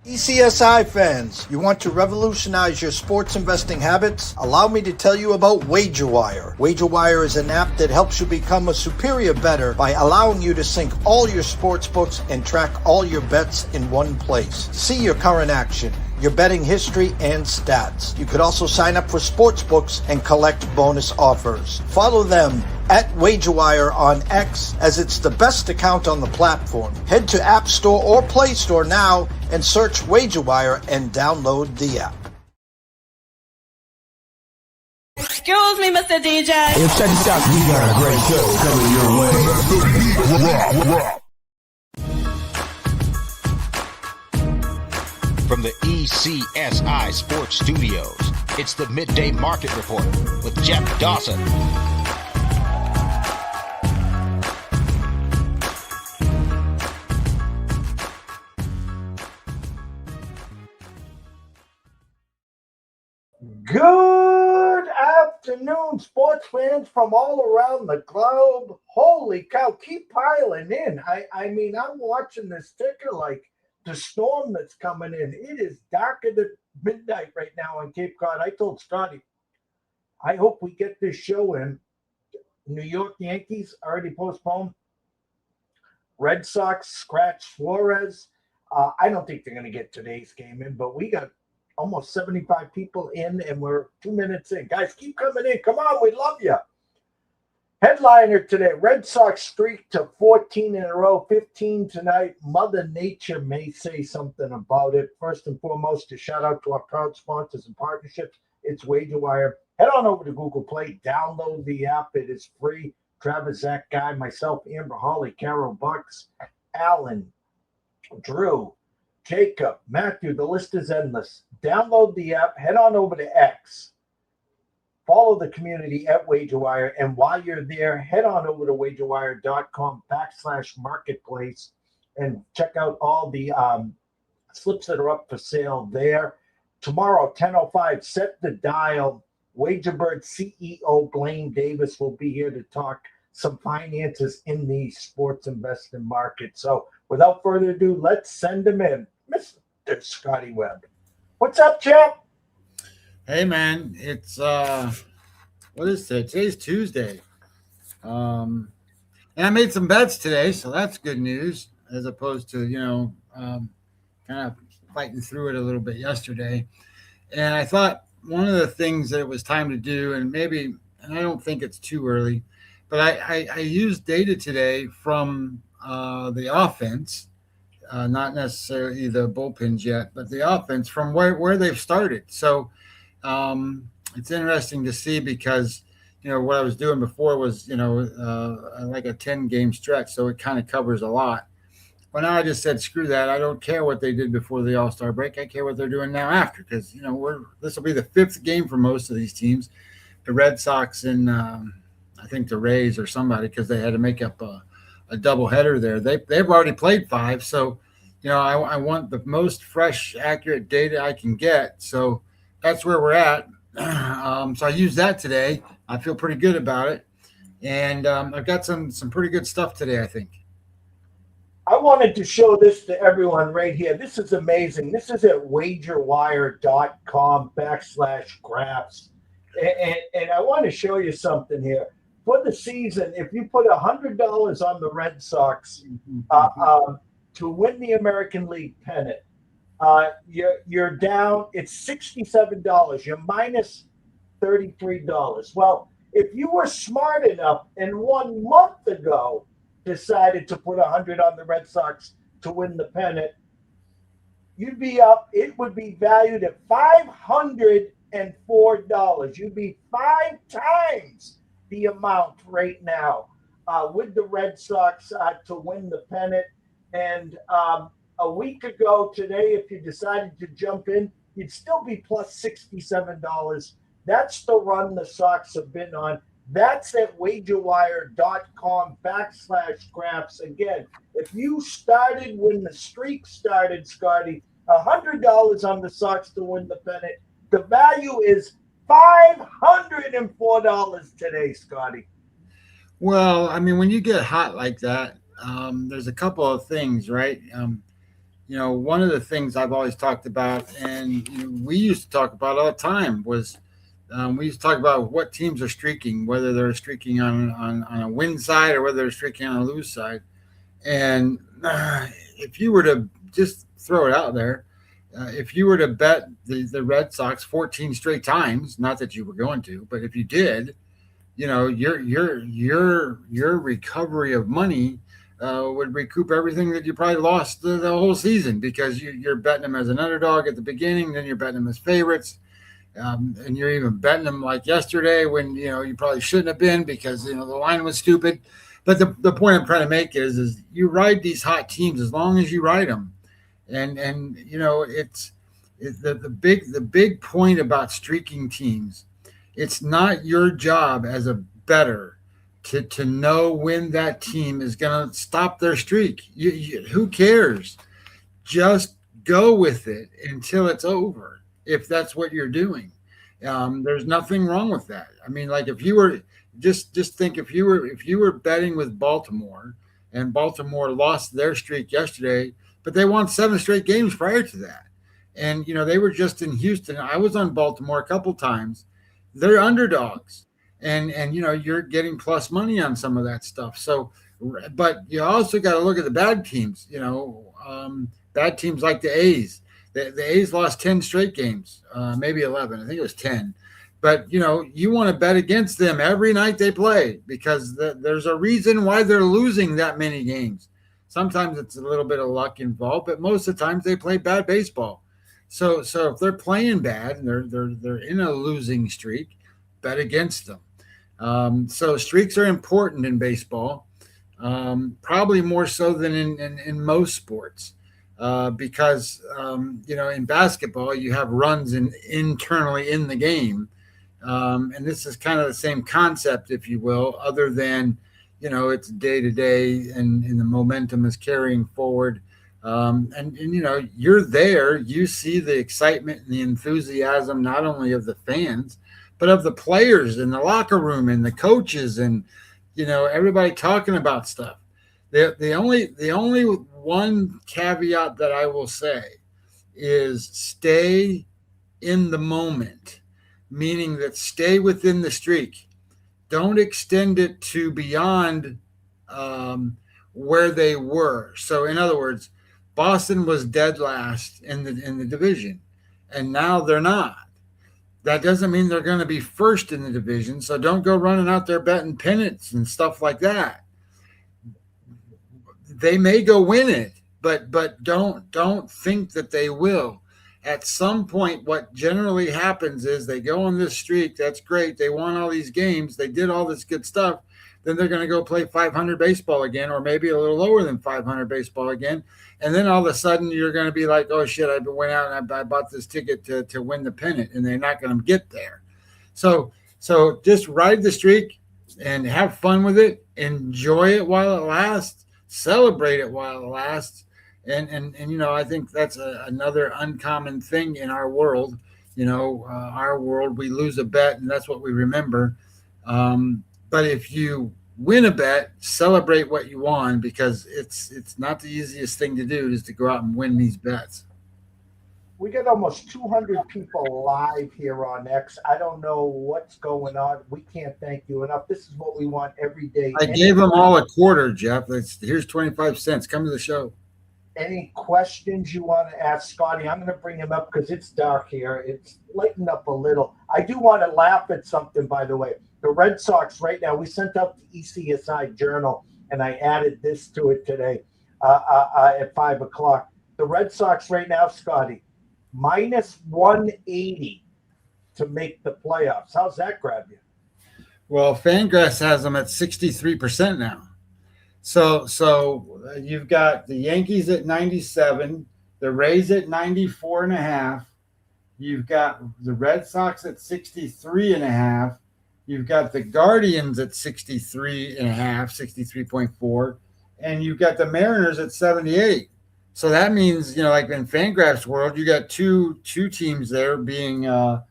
ECSI fans, you want to revolutionize your sports investing habits? Allow me to tell you about WagerWire. WagerWire is an app that helps you become a superior bettor by allowing you to sync all your sports books and track all your bets in one place. See your current action, your betting history, and stats. You could also sign up for sports books and collect bonus offers. Follow them at WagerWire on X, as it's the best account on the platform. Head to App Store or Play Store now and search WagerWire and download the app. Excuse me, Mr. DJ. Hey, check this out. We got a great show coming your way. From the ECSI Sports Studios, it's the Midday Market Report with Jeff Dawson. Good afternoon, sports fans from all around the globe. Holy cow, keep piling in. I mean, I'm watching this ticker like the storm that's coming in. It is darker than midnight right now on Cape Cod. I told Scotty, I hope we get this show in. New York Yankees already postponed. Red Sox scratch Suarez. I don't think they're going to get today's game in, but we got almost 75 people in, and we're 2 minutes in. Guys, keep coming in. Come on, we love you. Headliner today, Red Sox streak to 14 in a row, 15 tonight. Mother Nature may say something about it. First and foremost, a shout out to our proud sponsors and partnerships. It's WagerWire. Head on over to Google Play. Download the app. It is free. Travis, Zach Guy, myself, Amber, Holly, Carol, Bucks, Alan, Drew, Jacob, Matthew, the list is endless. Download the app, head on over to X. Follow the community at WagerWire, and while you're there, head on over to wagerwire.com/marketplace and check out all the slips that are up for sale there. Tomorrow, 10:05, set the dial. Wagerbird CEO Blaine Davis will be here to talk some finances in the sports investing market. So without further ado, let's send him in. Mr. Scotty Webb. What's up, champ? Hey, man. It's, what is it? Today's Tuesday. And I made some bets today, so that's good news, as opposed to, kind of fighting through it a little bit yesterday. And I thought one of the things that it was time to do, and I don't think it's too early, but I used data today from the offense, not necessarily the bullpens yet, but the offense from where they've started. So it's interesting to see because, what I was doing before was, like a 10-game stretch. So it kind of covers a lot. Well, now I just said, screw that. I don't care what they did before the All-Star break. I care what they're doing now after, because, this will be the fifth game for most of these teams. The Red Sox and I think the Rays or somebody, because they had to make up a doubleheader there. They've already played 5. So, I want the most fresh, accurate data I can get. So that's where we're at. So I used that today. I feel pretty good about it. And I've got some pretty good stuff today, I think. I wanted to show this to everyone right here. This is amazing. This is at wagerwire.com/graphs. And I want to show you something here. For the season, if you put $100 on the Red Sox to win the American League pennant, you're down. It's $67. You're minus $33. Well, if you were smart enough and 1 month ago decided to put 100 on the Red Sox to win the pennant, you'd be up. It would be valued at $504. You'd be 5 times the amount right now with the Red Sox to win the pennant. And a week ago today, if you decided to jump in, you'd still be plus $67. That's the run the Sox have been on. That's at wagerwire.com/graphs. Again, if you started when the streak started, Scotty, $100 on the Sox to win the pennant, the value is $504 today, Scotty. Well, I mean, when you get hot like that, there's a couple of things, right? one of the things I've always talked about, and we used to talk about all the time, was we used to talk about what teams are streaking, whether they're streaking on a win side or whether they're streaking on a lose side. And if you were to just throw it out there, if you were to bet the Red Sox 14 straight times, not that you were going to, but if you did, your recovery of money would recoup everything that you probably lost the whole season, because you're betting them as an underdog at the beginning, then you're betting them as favorites, and you're even betting them like yesterday when you probably shouldn't have been because the line was stupid. But the point I'm trying to make is you ride these hot teams as long as you ride them, and it's the big point about streaking teams. It's not your job as a bettor to know when that team is going to stop their streak. Who cares? Just go with it until it's over, if that's what you're doing. There's nothing wrong with that. I mean, like if you were just think if you were betting with Baltimore and Baltimore lost their streak yesterday, but they won 7 straight games prior to that. And they were just in Houston. I was on Baltimore a couple times. They're underdogs. And you're getting plus money on some of that stuff. So, but you also got to look at the bad teams. Bad teams like the A's. The A's lost 10 straight games, maybe 11. I think it was 10. But you want to bet against them every night they play, because there's a reason why they're losing that many games. Sometimes it's a little bit of luck involved, but most of the times they play bad baseball. So if they're playing bad and they're in a losing streak, bet against them. So streaks are important in baseball, probably more so than in most sports, because in basketball you have runs internally in the game, and this is kind of the same concept, if you will, other than it's day to day and the momentum is carrying forward. And you're there, you see the excitement and the enthusiasm, not only of the fans, but of the players in the locker room and the coaches and, everybody talking about stuff. The only one caveat that I will say is stay in the moment, meaning that stay within the streak. Don't extend it to beyond where they were. So in other words, Boston was dead last in the division, and now they're not. That doesn't mean they're going to be first in the division, so don't go running out there betting pennants and stuff like that. They may go win it, but don't think that they will. At some point, what generally happens is they go on this streak. That's great. They won all these games. They did all this good stuff. Then they're going to go play 500 baseball again, or maybe a little lower than 500 baseball again. And then all of a sudden you're going to be like, oh shit, I went out and I bought this ticket to win the pennant, and they're not going to get there. So just ride the streak and have fun with it. Enjoy it while it lasts. Celebrate it while it lasts. And I think that's another uncommon thing in our world. Our world, we lose a bet and that's what we remember. But if you win a bet, celebrate what you won, because it's not the easiest thing to do, is to go out and win these bets. We got almost 200 people live here on X. I don't know what's going on. We can't thank you enough. This is what we want every day. I gave them all a quarter, Jeff. Here's 25 cents. Come to the show. Any questions you want to ask Scotty? I'm going to bring him up because it's dark here. It's lightened up a little. I do want to laugh at something, by the way. The Red Sox right now, we sent out the ECSI Journal, and I added this to it today at 5 o'clock. The Red Sox right now, Scotty, minus 180 to make the playoffs. How's that grab you? Well, Fangraphs has them at 63% now. So you've got the Yankees at 97, the Rays at 94.5. You've got the Red Sox at 63.5. You've got the Guardians at 63.5, 63.4, and you've got the Mariners at 78. So that means, like in Fangraphs world, you got two teams there being the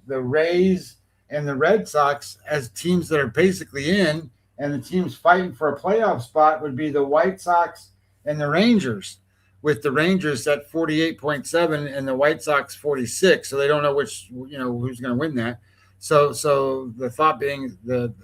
Rays and the Red Sox as teams that are basically in, and the teams fighting for a playoff spot would be the White Sox and the Rangers. with the Rangers at 48.7 and the White Sox 46. So they don't know which, who's going to win that. So the thought being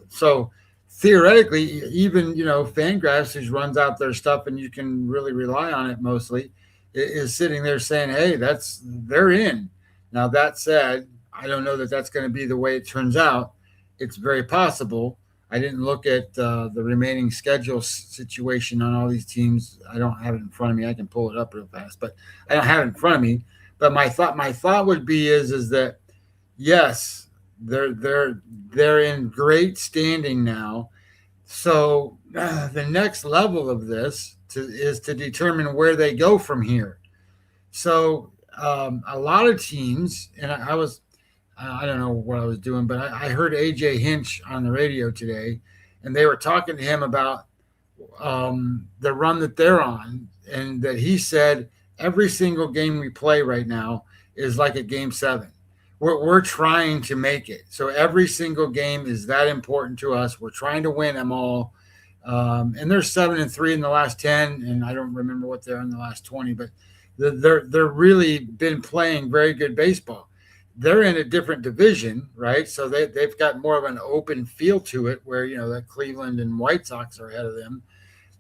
so theoretically, even, Fangraphs, who runs out their stuff and you can really rely on it mostly, is sitting there saying, hey, they're in. Now, that said, I don't know that that's going to be the way it turns out. It's very possible. I didn't look at the remaining schedule situation on all these teams. I don't have it in front of me. I can pull it up real fast, but I don't have it in front of me. But my thought would be is that yes, they're in great standing now. So the next level of this is to determine where they go from here. So a lot of teams, and I don't know what I was doing, but I heard AJ Hinch on the radio today, and they were talking to him about the run that they're on, and that he said every single game we play right now is like a game 7. We're trying to make it. So every single game is that important to us. We're trying to win them all. And they're 7-3 in the last 10, and I don't remember what they're in the last 20, but they're really been playing very good baseball. They're in a different division, right? So they've got more of an open feel to it, where the Cleveland and White Sox are ahead of them.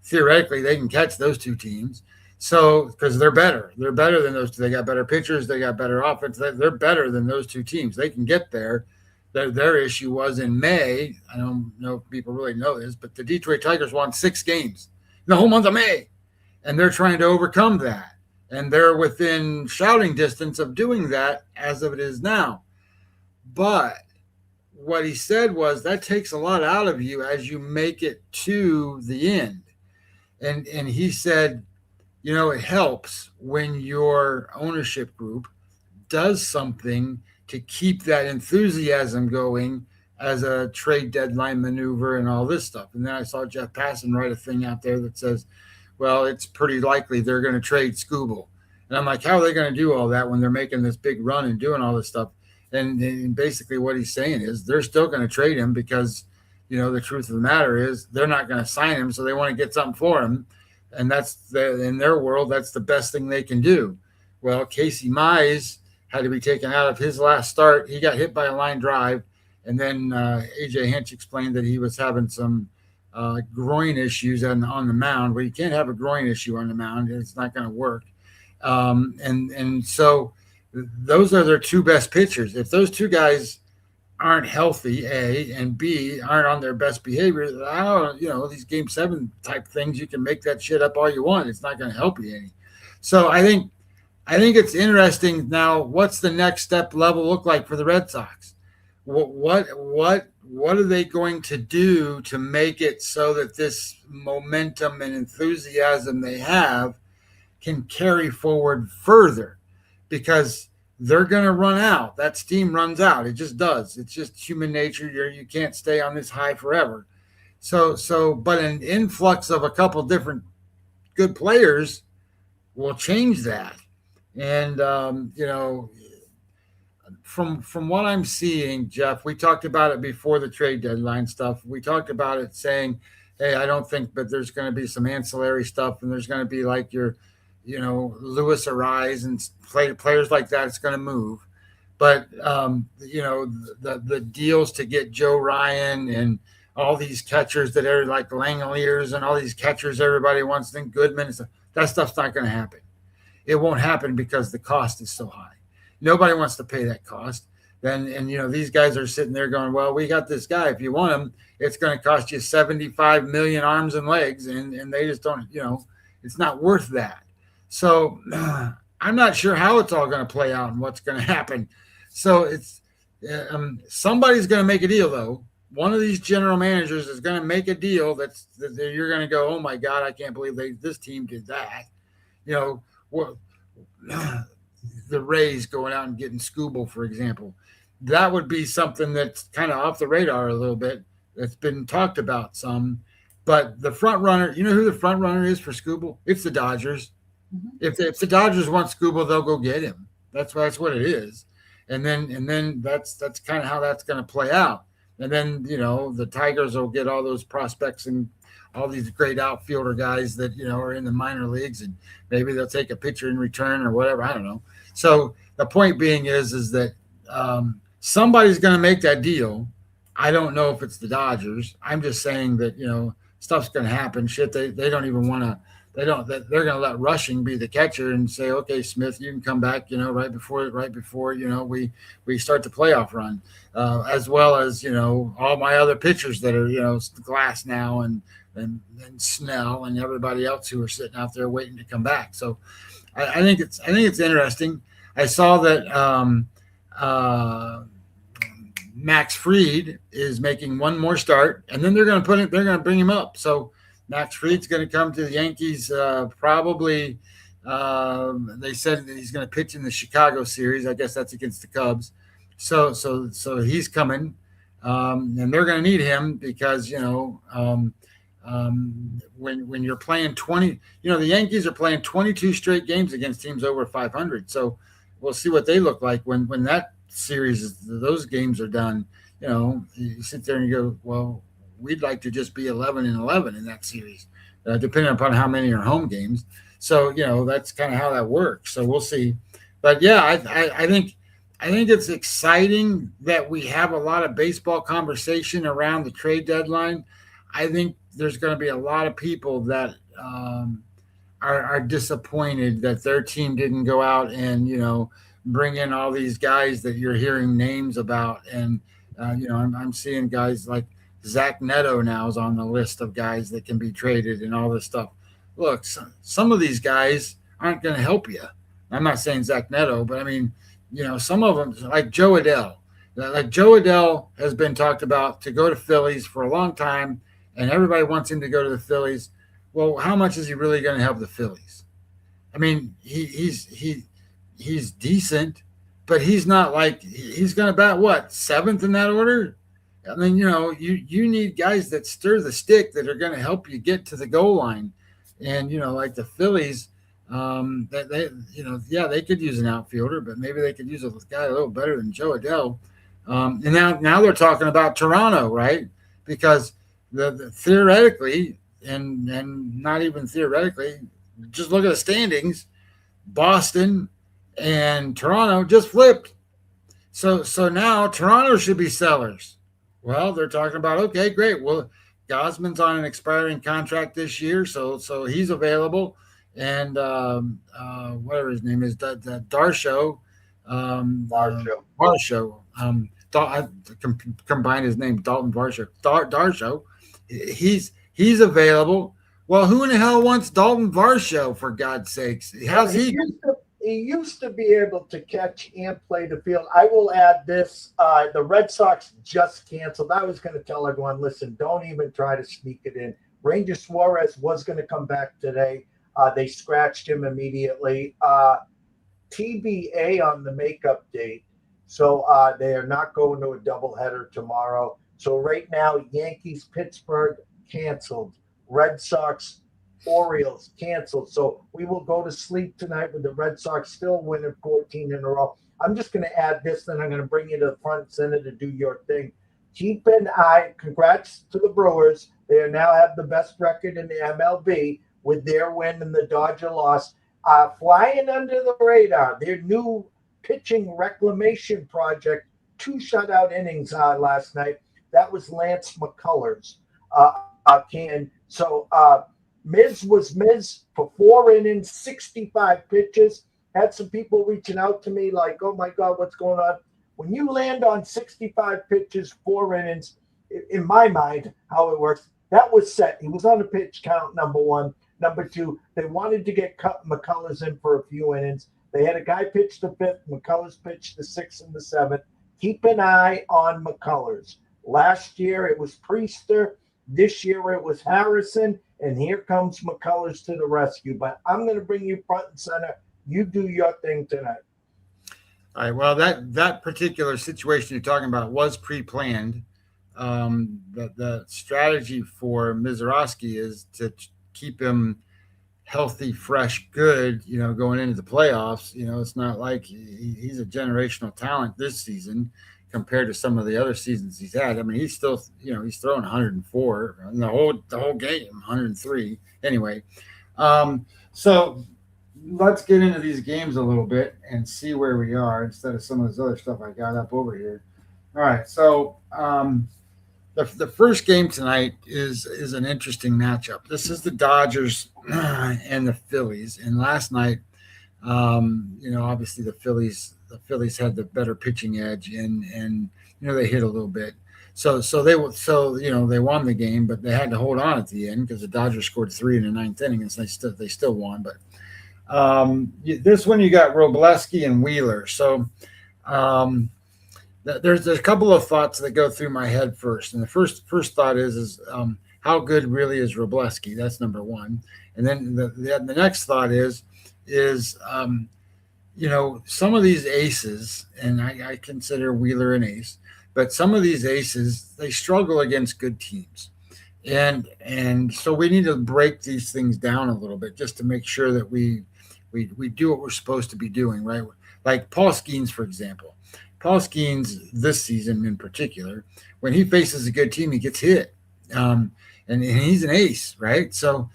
Theoretically, they can catch those two teams. So because they're better than those two. They got better pitchers, they got better offense. They're better than those two teams. They can get there. Their issue was in May. I don't know if people really know this, but the Detroit Tigers won 6 games in the whole month of May, and they're trying to overcome that. And they're within shouting distance of doing that as of it is now. But what he said was that takes a lot out of you as you make it to the end. And he said, it helps when your ownership group does something to keep that enthusiasm going as a trade deadline maneuver and all this stuff. And then I saw Jeff Passan write a thing out there that says, well, it's pretty likely they're going to trade Skubal. And I'm like, how are they going to do all that when they're making this big run and doing all this stuff? And basically what he's saying is they're still going to trade him because, the truth of the matter is they're not going to sign him, so they want to get something for him. And in their world, that's the best thing they can do. Well, Casey Mize had to be taken out of his last start. He got hit by a line drive, and then AJ Hinch explained that he was having some groin issues on the mound. Well, you can't have a groin issue on the mound. It's not going to work. And so those are their 2 best pitchers. If those 2 guys aren't healthy, A, and B, aren't on their best behavior, these game 7 type things, you can make that shit up all you want. It's not going to help you any. So I think it's interesting now. What's the next step level look like for the Red Sox? What are they going to do to make it so that this momentum and enthusiasm they have can carry forward further? Because they're going to run out. That steam runs out. It just does. It's just human nature. You can't stay on this high forever. But an influx of a couple different good players will change that. And, from what I'm seeing, Jeff, we talked about it before the trade deadline stuff. We talked about it saying, hey, I don't think, but there's going to be some ancillary stuff, and there's going to be like your Luis Ariz and players like that. It's going to move. But, the deals to get Joe Ryan and all these catchers that are like Langoliers and all these catchers everybody wants, think Goodman, that stuff's not going to happen. It won't happen because the cost is so high. Nobody wants to pay that cost. And these guys are sitting there going, well, we got this guy. If you want him, it's going to cost you 75 million arms and legs. And they just don't, it's not worth that. So I'm not sure how it's all going to play out and what's going to happen. So it's somebody's going to make a deal, though. One of these general managers is going to make a deal that you're going to go, oh, my God, I can't believe this team did that. The Rays going out and getting Skubal, for example. That would be something that's kind of off the radar a little bit. That's been talked about some. But the front runner, you know who the front runner is for Skubal? It's the Dodgers. Mm-hmm. If the Dodgers want Skubal, they'll go get him. That's what it is. And then that's kind of how that's going to play out. And then, the Tigers will get all those prospects and all these great outfielder guys that, are in the minor leagues, and maybe they'll take a pitcher in return or whatever. I don't know. So the point being is that somebody's going to make that deal. I don't know if it's the Dodgers. I'm just saying that, stuff's going to happen. Shit, they don't even want to. They're going to let Rushing be the catcher and say, okay, Smith, you can come back, right before, we start the playoff run, as well as, all my other pitchers that are, Glass now and Snell and everybody else who are sitting out there waiting to come back. So I think it's interesting. I saw that Max Fried is making one more start, and then they're going to bring him up. So Max Fried's going to come to the Yankees probably. They said that he's going to pitch in the Chicago series. I guess that's against the Cubs. So he's coming, and they're going to need him because when you're playing 20, the Yankees are playing 22 straight games against teams over 500. So we'll see what they look like when that series, those games are done. You sit there and you go, well, we'd like to just be 11-11 in that series, depending upon how many are home games. So, that's kind of how that works. So we'll see. But yeah, I think it's exciting that we have a lot of baseball conversation around the trade deadline. I think there's going to be a lot of people that are disappointed that their team didn't go out and, bring in all these guys that you're hearing names about. And, I'm seeing guys like Zach Neto now is on the list of guys that can be traded and all this stuff. Look, some of these guys aren't going to help you. I'm not saying Zach Neto, but I mean, some of them, like Joe Adell. Like Joe Adell has been talked about to go to Phillies for a long time, and everybody wants him to go to the Phillies. Well, how much is he really going to help the Phillies? I mean, he's decent, but he's not like he's going to bat what, 7th in that order. I mean, you need guys that stir the stick that are going to help you get to the goal line. And, like the Phillies, they could use an outfielder, but maybe they could use a guy a little better than Joe Adell. And now they're talking about Toronto, right? Because the theoretically, and not even theoretically, just look at the standings, Boston and Toronto just flipped. So now Toronto should be sellers. Well, they're talking about, okay, great. Well, Gosman's on an expiring contract this year, so he's available. And whatever his name is, Darsho. Varsho. I combine his name, Dalton Varsho. Darsho. He's available. Well, who in the hell wants Dalton Varsho, for God's sakes? How's he? He used to be able to catch and play the field. I will add this. The Red Sox just canceled. I was going to tell everyone, listen, don't even try to sneak it in. Ranger Suarez was going to come back today. They scratched him immediately. TBA on the makeup date. So they are not going to a doubleheader tomorrow. So right now, Yankees, Pittsburgh, canceled. Red Sox, Orioles canceled. So we will go to sleep tonight with the Red Sox still winning 14 in a row. I'm just going to add this, then I'm going to bring you to the front center to do your thing. Keep an eye. Congrats to the Brewers. They now have the best record in the MLB with their win and the Dodger loss. Flying under the radar, their new pitching reclamation project, 2 shutout innings last night. That was Lance McCullers. Miz was Miz for 4 innings, 65 pitches. Had some people reaching out to me like, oh my God, what's going on? When you land on 65 pitches, 4 innings, in my mind, how it works, that was set. He was on the pitch count, number 1. Number 2, they wanted to get McCullers in for a few innings. They had a guy pitch the 5th, McCullers pitched the 6th and the 7th. Keep an eye on McCullers. Last year, it was Priester. This year, it was Harrison. And here comes McCullers to the rescue. But I'm going to bring you front and center. You do your thing tonight. All right. Well, that particular situation you're talking about was pre-planned. The strategy for Mizorowski is to keep him healthy, fresh, good, going into the playoffs. It's not like he's a generational talent this season, compared to some of the other seasons he's had. I mean, he's still, he's throwing 104 in the whole game, 103 anyway. So let's get into these games a little bit and see where we are instead of some of this other stuff I got up over here. All right, so the first game tonight is an interesting matchup. This is the Dodgers and the Phillies. And last night, obviously the Phillies had the better pitching edge, and they hit a little bit. So they won the game, but they had to hold on at the end because the Dodgers scored 3 in the ninth inning, and they still won. But this one you got Robleski and Wheeler. So there's a couple of thoughts that go through my head first, and the first thought is how good really is Robleski? That's number one, and then the next thought is some of these aces, and I consider Wheeler an ace, but some of these aces, they struggle against good teams. And so we need to break these things down a little bit just to make sure that we do what we're supposed to be doing, right? Like Paul Skeens, for example. Paul Skeens, this season in particular, when he faces a good team, he gets hit. And he's an ace, right? So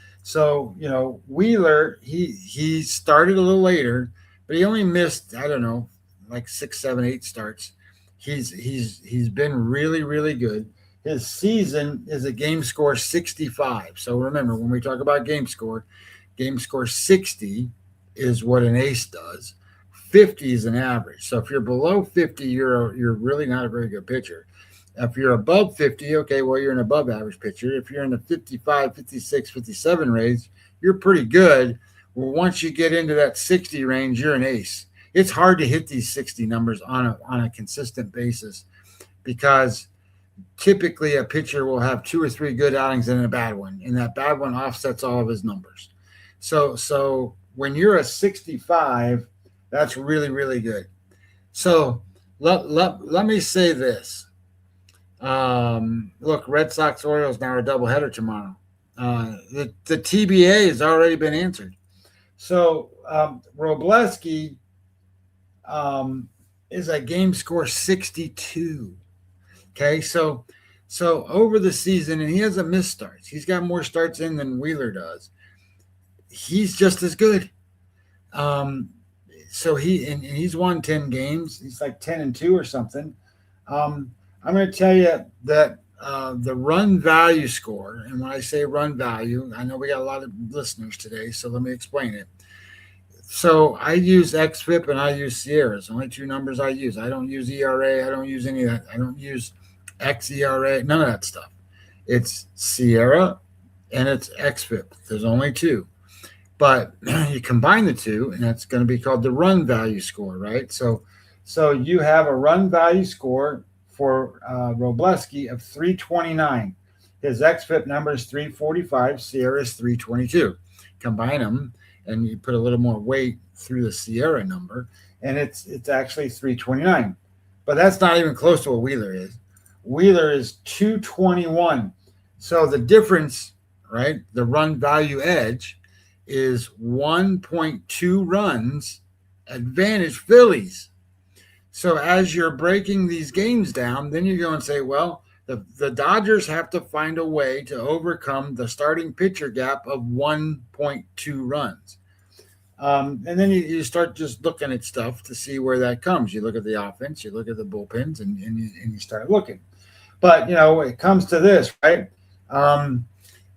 Wheeler, he started a little later, but he only missed, I don't know, like 6, 7, 8 starts. He's been really, really good. His season is a game score 65. So remember, when we talk about game score 60 is what an ace does. 50 is an average. So if you're below 50, you're really not a very good pitcher. If you're above 50, okay, well, you're an above average pitcher. If you're in the 55, 56, 57 range, you're pretty good. Well, once you get into that 60 range, you're an ace. It's hard to hit these 60 numbers on a consistent basis because typically a pitcher will have 2 or 3 good outings and a bad one, and that bad one offsets all of his numbers. So when you're a 65, that's really, really good. So let me say this. Look, Red Sox Orioles now are a doubleheader tomorrow. The TBA has already been answered. So Robleski is a game score 62. Okay, so over the season, and he hasn't missed starts. He's got more starts in than Wheeler does. He's just as good. So he's won 10 games. He's like 10-2 or something. I'm going to tell you that the run value score, and when I say run value, I know we got a lot of listeners today, so let me explain it. So I use XFIP and I use Sierra. It's only 2 numbers I use. I don't use ERA. I don't use any of that. I don't use XERA, none of that stuff. It's Sierra and it's XFIP. There's only 2. But you combine the 2, and that's going to be called the run value score, right? So you have a run value score for Robleski of 329. His XFIP number is 345. Sierra is 322. Combine them, and you put a little more weight through the Sierra number, and it's actually 329. But that's not even close to what Wheeler is. Wheeler is 221. So the difference, right, the run value edge is 1.2 runs advantage Phillies. So as you're breaking these games down, then you go and say, well, the Dodgers have to find a way to overcome the starting pitcher gap of 1.2 runs. And then you start just looking at stuff to see where that comes. You look at the offense, you look at the bullpens, and you start looking. But, it comes to this, right?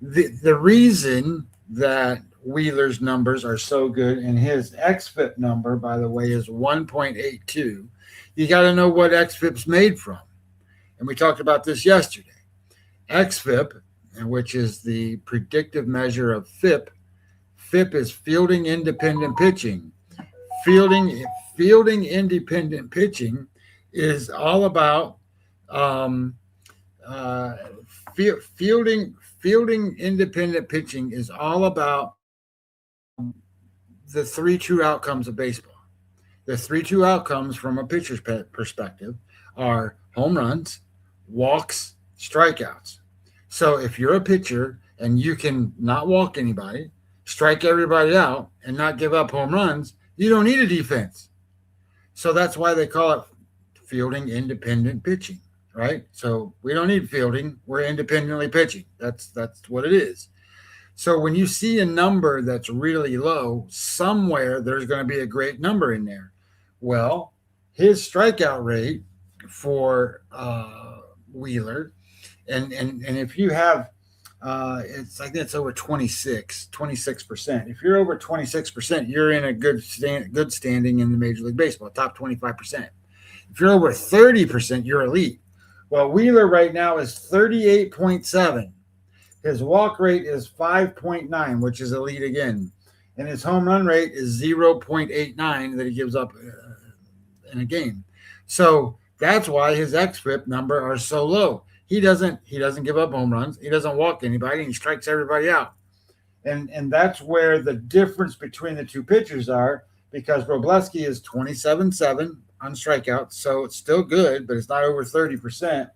The reason that Wheeler's numbers are so good, and his XFIP number, by the way, is 1.82. You got to know what XFIP's made from. And we talked about this yesterday. XFIP, which is the predictive measure of FIP, FIP is fielding independent pitching. Fielding independent pitching is all about fielding independent pitching is all about the 3 true outcomes of baseball. The 3 true outcomes from a pitcher's perspective are home runs, walks, strikeouts. So if you're a pitcher and you can not walk anybody, strike everybody out, and not give up home runs, you don't need a defense. So that's why they call it fielding independent pitching, right? So we don't need fielding. We're independently pitching. That's what it is. So when you see a number that's really low, somewhere there's going to be a great number in there. Well, his strikeout rate for Wheeler, and if you have, it's like it's over 26%. If you're over 26%, you're in a good standing in the Major League Baseball, top 25%. If you're over 30%, you're elite. Well, Wheeler right now is 38.7. His walk rate is 5.9, which is elite again. And his home run rate is 0.89 that he gives up in a game. So that's why his xFIP number are so low. He doesn't give up home runs. He doesn't walk anybody, and he strikes everybody out. And that's where the difference between the two pitchers are, because Robleski is 27.7 on strikeouts, so it's still good, but it's not over 30%.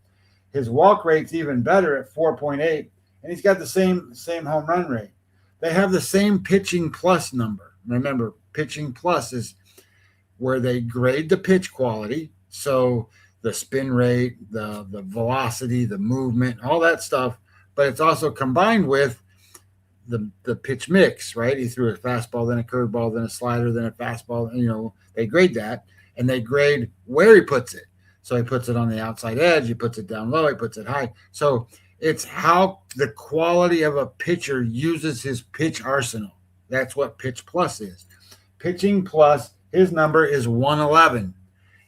His walk rate's even better at 4.8. And he's got the same home run rate. They have the same pitching plus number. Remember, pitching plus is where they grade the pitch quality. So the spin rate, the velocity, the movement, all that stuff. But it's also combined with the pitch mix, right? He threw a fastball, then a curveball, then a slider, then a fastball. They grade that, and they grade where he puts it. So he puts it on the outside edge. He puts it down low. He puts it high. So it's how the quality of a pitcher uses his pitch arsenal. That's what pitch plus is. Pitching plus, his number is 111.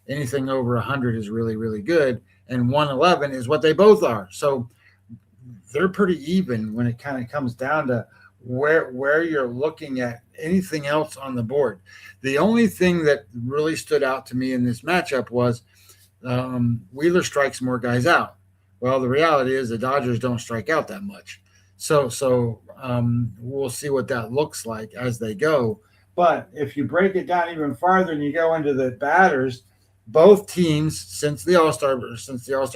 Anything over 100 is really, really good. And 111 is what they both are. So they're pretty even when it kind of comes down to where you're looking at anything else on the board. The only thing that really stood out to me in this matchup was Wheeler strikes more guys out. Well, the reality is the Dodgers don't strike out that much. So we'll see what that looks like as they go. But if you break it down even farther and you go into the batters, both teams since the All-Star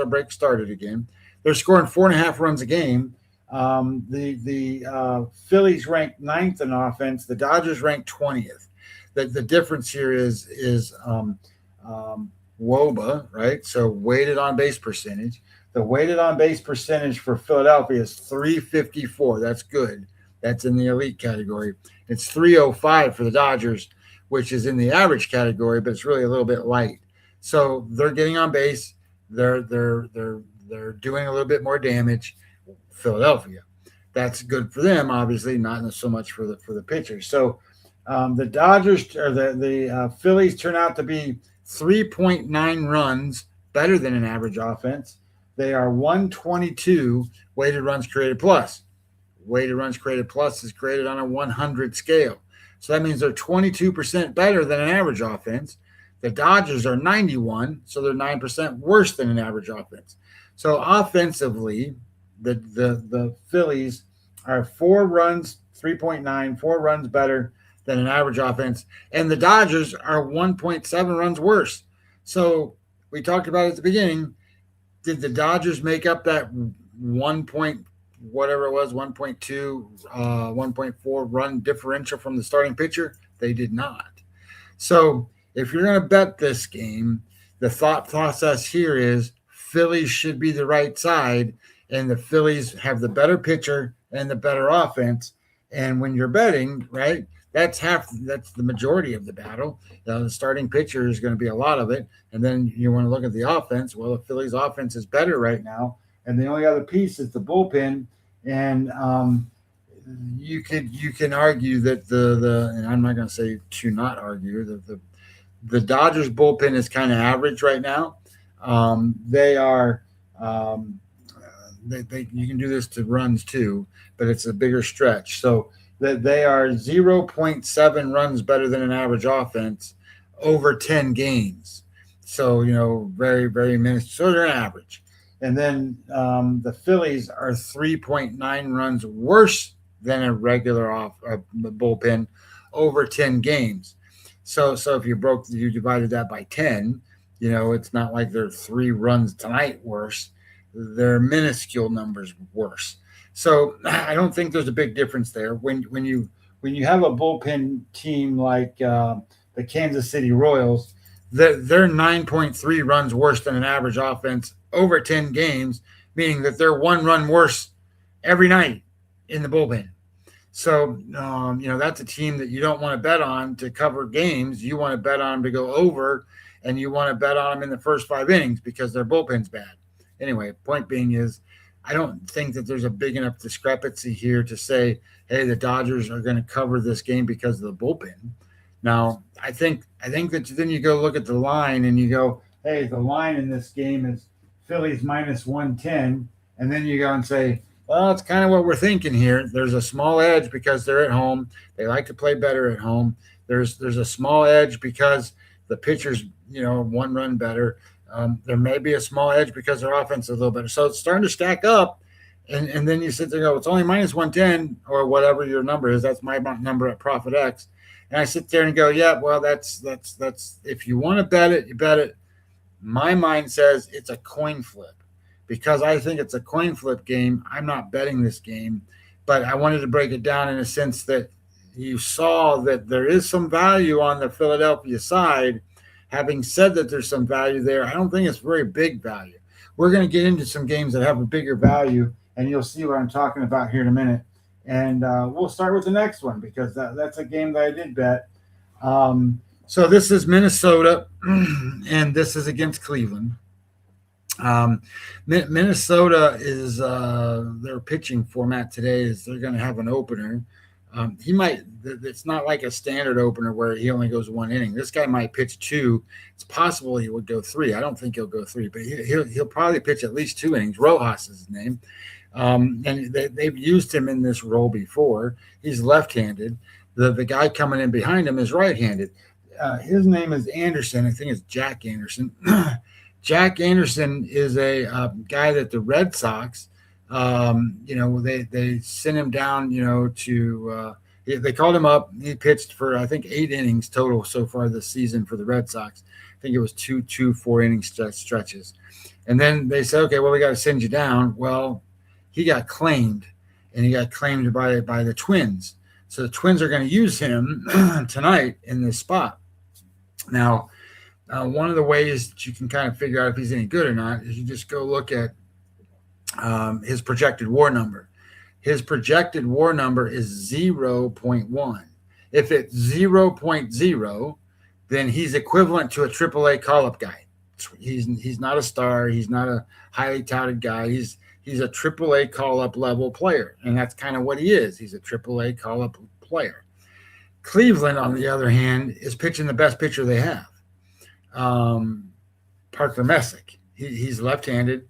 break started again, they're scoring 4.5 runs a game. The Phillies ranked 9th in offense. The Dodgers ranked 20th. The difference here is WOBA, right? So weighted on base percentage. The weighted on base percentage for Philadelphia is 354. That's good. That's in the elite category. It's 305 for the Dodgers, which is in the average category, but it's really a little bit light. So they're getting on base. They're doing a little bit more damage. Philadelphia. That's good for them, obviously, not so much for the pitchers. So the Dodgers or the Phillies turn out to be 3.9 runs better than an average offense. They are 122 weighted runs created plus. Weighted runs created plus is graded on a 100 scale. So that means they're 22% better than an average offense. The Dodgers are 91, so they're 9% worse than an average offense. So offensively, the Phillies are 4 runs, 3.9, 4 runs better than an average offense. And the Dodgers are 1.7 runs worse. So we talked about at the beginning, did the Dodgers make up that 1.2, 1.4 run differential from the starting pitcher? They did not. So if you're going to bet this game, the thought process here is Phillies should be the right side, and the Phillies have the better pitcher and the better offense. And when you're betting, right, that's the majority of the battle. The starting pitcher is going to be a lot of it. And then you want to look at the offense. Well, the Phillies offense is better right now. And the only other piece is the bullpen. And you can argue that and I'm not going to say to not argue that the Dodgers bullpen is kind of average right now. They are you can do this to runs too, but it's a bigger stretch. So that they are 0.7 runs better than an average offense over 10 games. So, very, very minutes. So they're an average. And then the Phillies are 3.9 runs worse than a regular bullpen over 10 games. So if you divided that by 10, it's not like they're 3 runs tonight worse. They're minuscule numbers worse. So I don't think there's a big difference there. When you have a bullpen team like the Kansas City Royals, They're 9.3 runs worse than an average offense over 10 games, meaning that they're 1 run worse every night in the bullpen. So, that's a team that you don't want to bet on to cover games. You want to bet on them to go over, and you want to bet on them in the first 5 innings because their bullpen's bad. Anyway, point being is I don't think that there's a big enough discrepancy here to say, hey, the Dodgers are going to cover this game because of the bullpen. Now, I think that then you go look at the line and you go, hey, the line in this game is Phillies minus 110. And then you go and say, well, it's kind of what we're thinking here. There's a small edge because they're at home. They like to play better at home. There's a small edge because the pitcher's, 1 run better. There may be a small edge because their offense is a little better. So it's starting to stack up. And then you sit there and go, it's only minus 110 or whatever your number is. That's my number at Profit X. And I sit there and go, yeah, well, that's if you want to bet it, you bet it. My mind says it's a coin flip. Because I think it's a coin flip game, I'm not betting this game. But I wanted to break it down in a sense that you saw that there is some value on the Philadelphia side. Having said that there's some value there, I don't think it's very big value. We're going to get into some games that have a bigger value, and you'll see what I'm talking about here in a minute. And we'll start with the next one because that's a game that I did bet. So this is Minnesota, and this is against Cleveland. Minnesota is their pitching format today is they're going to have an opener. It's not like a standard opener where he only goes 1 inning. This guy might pitch 2. It's possible he would go 3. I don't think he'll go 3, but he'll probably pitch at least 2 innings. Rojas is his name. And they've used him in this role before. He's left-handed. The guy coming in behind him is right-handed. His name is Anderson. I think it's Jack Anderson. Jack Anderson is a guy that the Red Sox, they sent him down, to they called him up. He pitched for, I think, 8 innings total so far this season for the Red Sox. I think it was 2 4-inning stretches. And then they said, okay, well, we got to send you down. Well, he got claimed, and he got claimed by the Twins. So the Twins are going to use him tonight in this spot. Now, one of the ways that you can kind of figure out if he's any good or not is you just go look at his projected WAR number. His projected WAR number is 0.1. If it's 0.0, then he's equivalent to a AAA call-up guy. He's not a star. He's not a highly touted guy. He's a AAA call-up level player, and that's kind of what he is. He's a AAA call-up player. Cleveland, on the other hand, is pitching the best pitcher they have, Parker Messick. He's left-handed,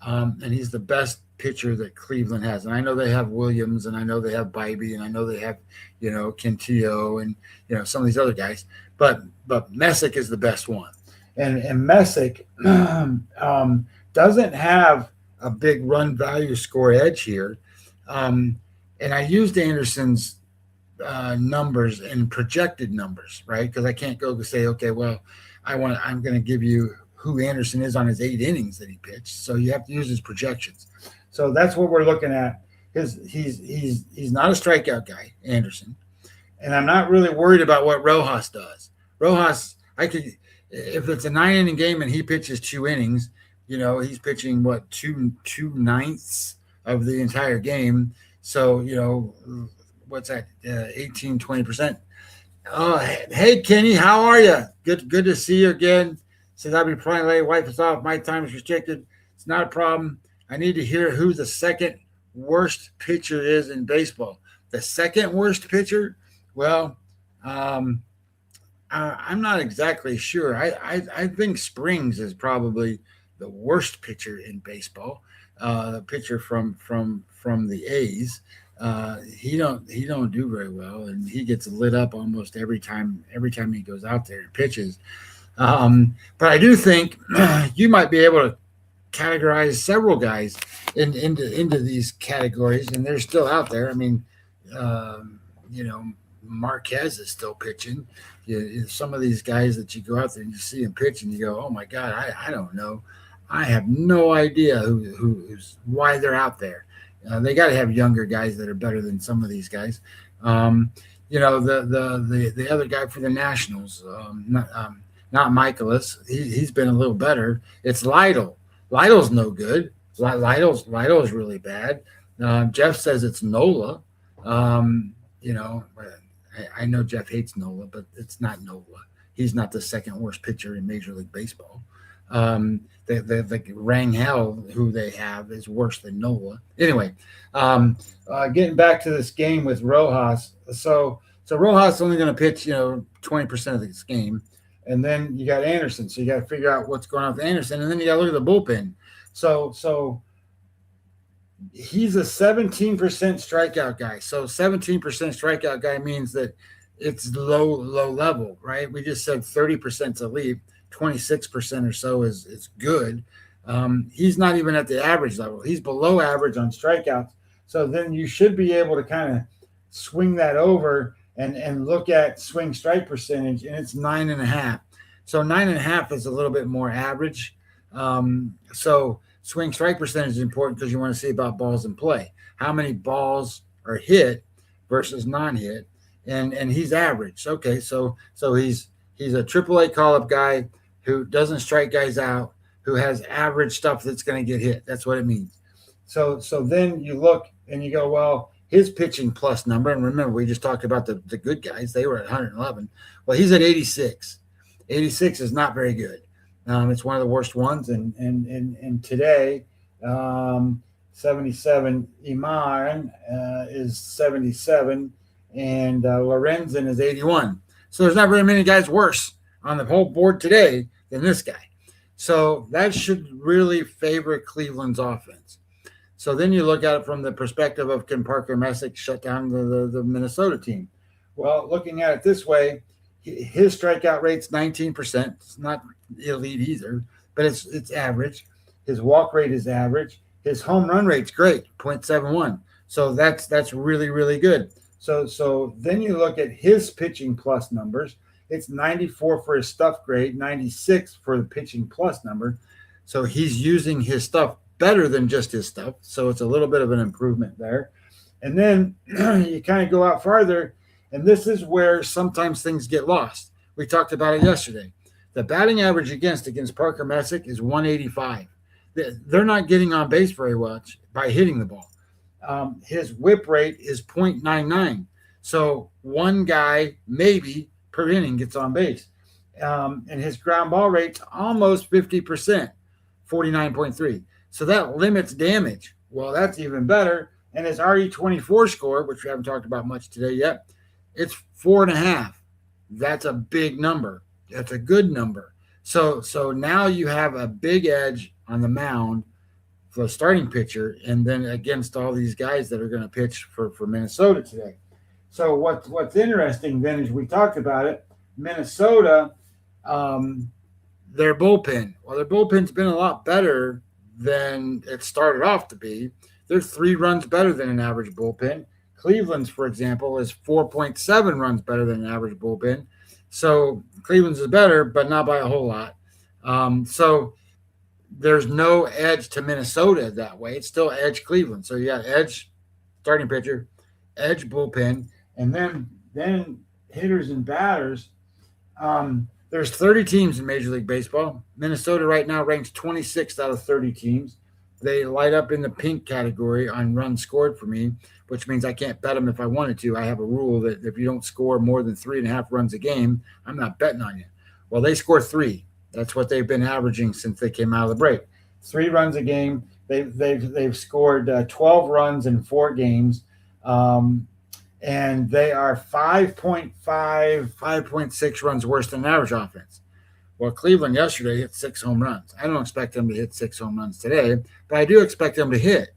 and he's the best pitcher that Cleveland has. And I know they have Williams, and I know they have Bybee, and I know they have, Quintillo, and some of these other guys. But Messick is the best one, and Messick doesn't have a big run value score edge here. And I used Anderson's numbers and projected numbers, right? Because I can't go to say, okay, well, I'm going to give you who Anderson is on his 8 innings that he pitched. So you have to use his projections. So that's what we're looking at. He's not a strikeout guy, Anderson, and I'm not really worried about what Rojas does. Rojas, if it's a 9-inning game and he pitches 2 innings, he's pitching 2/9 of the entire game. So, what's that? 18-20%. Oh, hey Kenny, how are you? Good to see you again. Says I'll be playing late. Wife is off. My time is restricted. It's not a problem. I need to hear who the second worst pitcher is in baseball. The second worst pitcher? Well, I'm not exactly sure. I think Springs is probably the worst pitcher in baseball. The pitcher from the A's. He don't do very well, and he gets lit up almost every time he goes out there and pitches. But I do think you might be able to categorize several guys into these categories, and they're still out there. I mean, Marquez is still pitching. Some of these guys that you go out there and you see him pitch, and you go, "Oh my God, I don't know. I have no idea why they're out there." They got to have younger guys that are better than some of these guys. The other guy for the Nationals, not Michaelis. He's been a little better. It's Lytle. Lytle's no good. Lytle's really bad. Jeff says it's Nola. You know, I know Jeff hates Nola, but it's not Nola. He's not the second worst pitcher in Major League Baseball. The Rangel, who they have, is worse than Nola. Anyway, getting back to this game with Rojas. So Rojas is only going to pitch, 20% of this game. And then you got Anderson. So you got to figure out what's going on with Anderson. And then you got to look at the bullpen. So he's a 17% strikeout guy. So 17% strikeout guy means that it's low level, right? We just said 30% is elite, 26% or so is good. He's not even at the average level. He's below average on strikeouts. So then you should be able to kind of swing that over and look at swing strike percentage, and it's 9.5. So 9.5 is a little bit more average. So swing strike percentage is important because you want to see about balls in play. How many balls are hit versus non-hit, and he's average. Okay, so he's a AAA call-up guy who doesn't strike guys out, who has average stuff that's going to get hit. That's what it means. So then you look and you go, well, his pitching plus number, and remember, we just talked about the good guys. They were at 111. Well, he's at 86. 86 is not very good. It's one of the worst ones. And today, 77, Iman is 77, and Lorenzen is 81. So there's not very many guys worse on the whole board today than this guy. So that should really favor Cleveland's offense. So then you look at it from the perspective of, can Parker Messick shut down the Minnesota team? Well, looking at it this way, his strikeout rate's 19%. It's not elite either, but it's average. His walk rate is average. His home run rate's great, 0.71. So that's really, really good. So then you look at his pitching plus numbers. It's 94 for his stuff grade, 96 for the pitching plus number. So he's using his stuff better than just his stuff. So it's a little bit of an improvement there. And then you kind of go out farther, and this is where sometimes things get lost. We talked about it yesterday. The batting average against Parker Messick is 185. They're not getting on base very much by hitting the ball. His whip rate is 0.99. So one guy maybe per inning gets on base. And his ground ball rate's almost 50%, 49.3. So that limits damage. Well, that's even better. And his RE24 score, which we haven't talked about much today yet, it's 4.5. That's a big number. That's a good number. So now you have a big edge on the mound for the starting pitcher, and then against all these guys that are going to pitch for Minnesota today. So what's interesting then is we talked about it. Minnesota, their bullpen. Well, their bullpen's been a lot better than it started off to be. They're 3 runs better than an average bullpen. Cleveland's, for example, is 4.7 runs better than an average bullpen. So Cleveland's is better, but not by a whole lot. So there's no edge to Minnesota that way. It's still edge Cleveland. So you got edge starting pitcher, edge bullpen, and then hitters and batters. There's 30 teams in Major League Baseball. Minnesota right now ranks 26th out of 30 teams. They light up in the pink category on runs scored for me, which means I can't bet them if I wanted to. I have a rule that if you don't score more than 3.5 runs a game, I'm not betting on you. Well, they score 3. That's what they've been averaging since they came out of the break. 3 runs a game. They've scored 12 runs in 4 games. And they are 5.5, 5.6 runs worse than an average offense. Well, Cleveland yesterday hit 6 home runs. I don't expect them to hit 6 home runs today, but I do expect them to hit.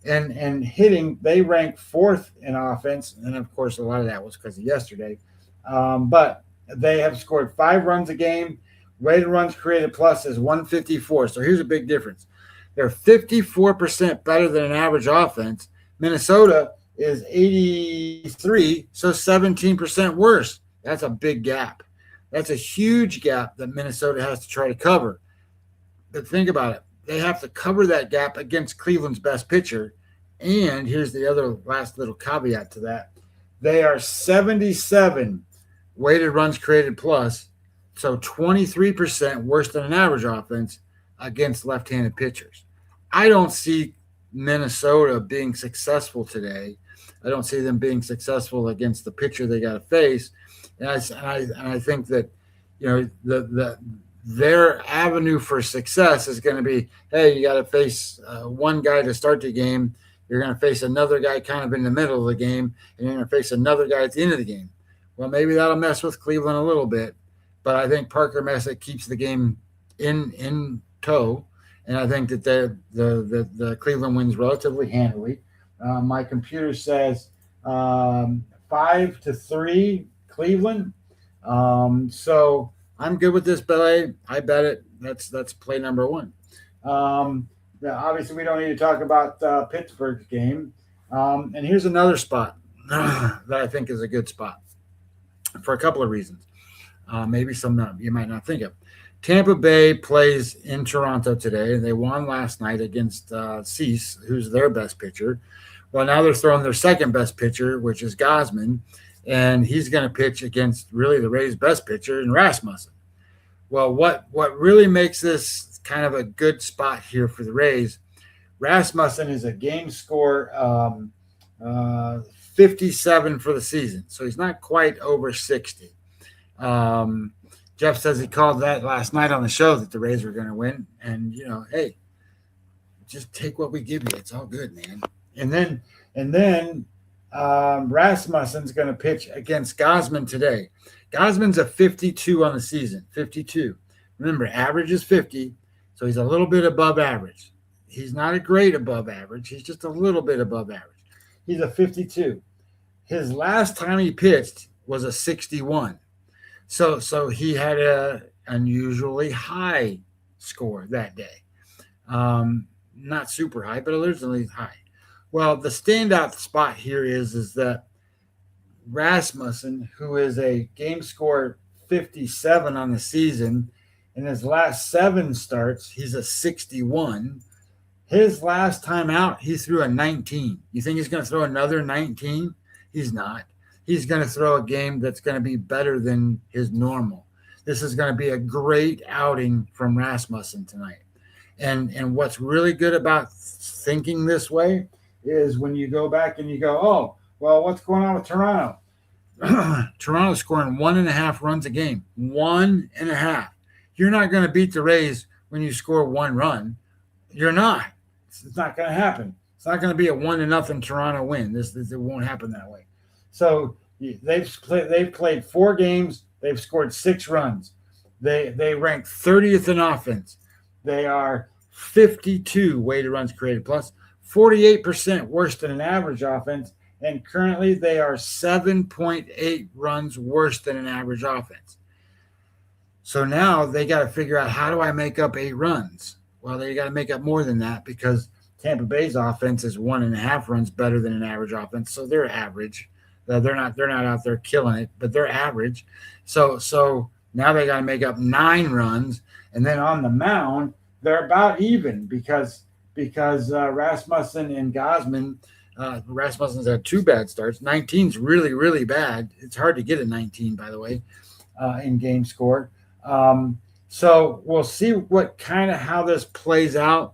And hitting, they rank 4th in offense, and of course a lot of that was because of yesterday. But they have scored 5 runs a game. Weighted runs created plus is 154. So here's a big difference. They're 54% better than an average offense. Minnesota is 83, so 17% worse. That's a big gap. That's a huge gap that Minnesota has to try to cover. But think about it. They have to cover that gap against Cleveland's best pitcher. And here's the other last little caveat to that. They are 77 weighted runs created plus, So 23% worse than an average offense against left-handed pitchers. I don't see Minnesota being successful today. I don't see them being successful against the pitcher they got to face. And I think that, their avenue for success is going to be, hey, you got to face one guy to start the game. You're going to face another guy kind of in the middle of the game, and you're going to face another guy at the end of the game. Well, maybe that'll mess with Cleveland a little bit, but I think Parker Messick keeps the game in tow, and I think that the Cleveland wins relatively handily. My computer says 5-3 Cleveland. So I'm good with this play. I bet it. That's play number one. Obviously, we don't need to talk about Pittsburgh's game. And here's another spot that I think is a good spot for a couple of reasons. Maybe some you might not think of. Tampa Bay plays in Toronto today. They won last night against Cease, who's their best pitcher. Well, now they're throwing their second best pitcher, which is Gausman, and he's going to pitch against really the Rays' best pitcher in Rasmussen. Well, what really makes this kind of a good spot here for the Rays, Rasmussen is a game score 57 for the season, so he's not quite over 60. Jeff says he called that last night on the show that the Rays were going to win, and hey, just take what we give you. It's all good, man. And then Rasmussen's going to pitch against Gausman today. Gausman's a 52 on the season, 52. Remember, average is 50, so he's a little bit above average. He's not a great above average. He's just a little bit above average. He's a 52. His last time he pitched was a 61. So he had a unusually high score that day. Not super high, but originally high. Well, the standout spot here is that Rasmussen, who is a game score 57 on the season, in his last 7 starts, he's a 61. His last time out, he threw a 19. You think he's going to throw another 19? He's not. He's going to throw a game that's going to be better than his normal. This is going to be a great outing from Rasmussen tonight. And what's really good about thinking this way is when you go back and you go, oh, well, what's going on with Toronto? Toronto's scoring 1.5 runs a game. 1.5. You're not going to beat the Rays when you score 1 run. You're not. It's not going to happen. It's not going to be a 1-0 Toronto win. It won't happen that way. So they've played 4 games. They've scored 6 runs. They rank 30th in offense. They are 52 weighted runs created plus, 48% worse than an average offense, and currently they are 7.8 runs worse than an average offense. So now they got to figure out, how do I make up 8 runs? Well, they got to make up more than that, because Tampa Bay's offense is 1.5 runs better than an average offense, so they're average. They're not out there killing it, but they're average. So now they got to make up 9 runs, and then on the mound they're about even because Rasmussen and Gausman. Rasmussen's had 2 bad starts. 19's really, really bad. It's hard to get a 19, by the way, in game score. So we'll see how this plays out.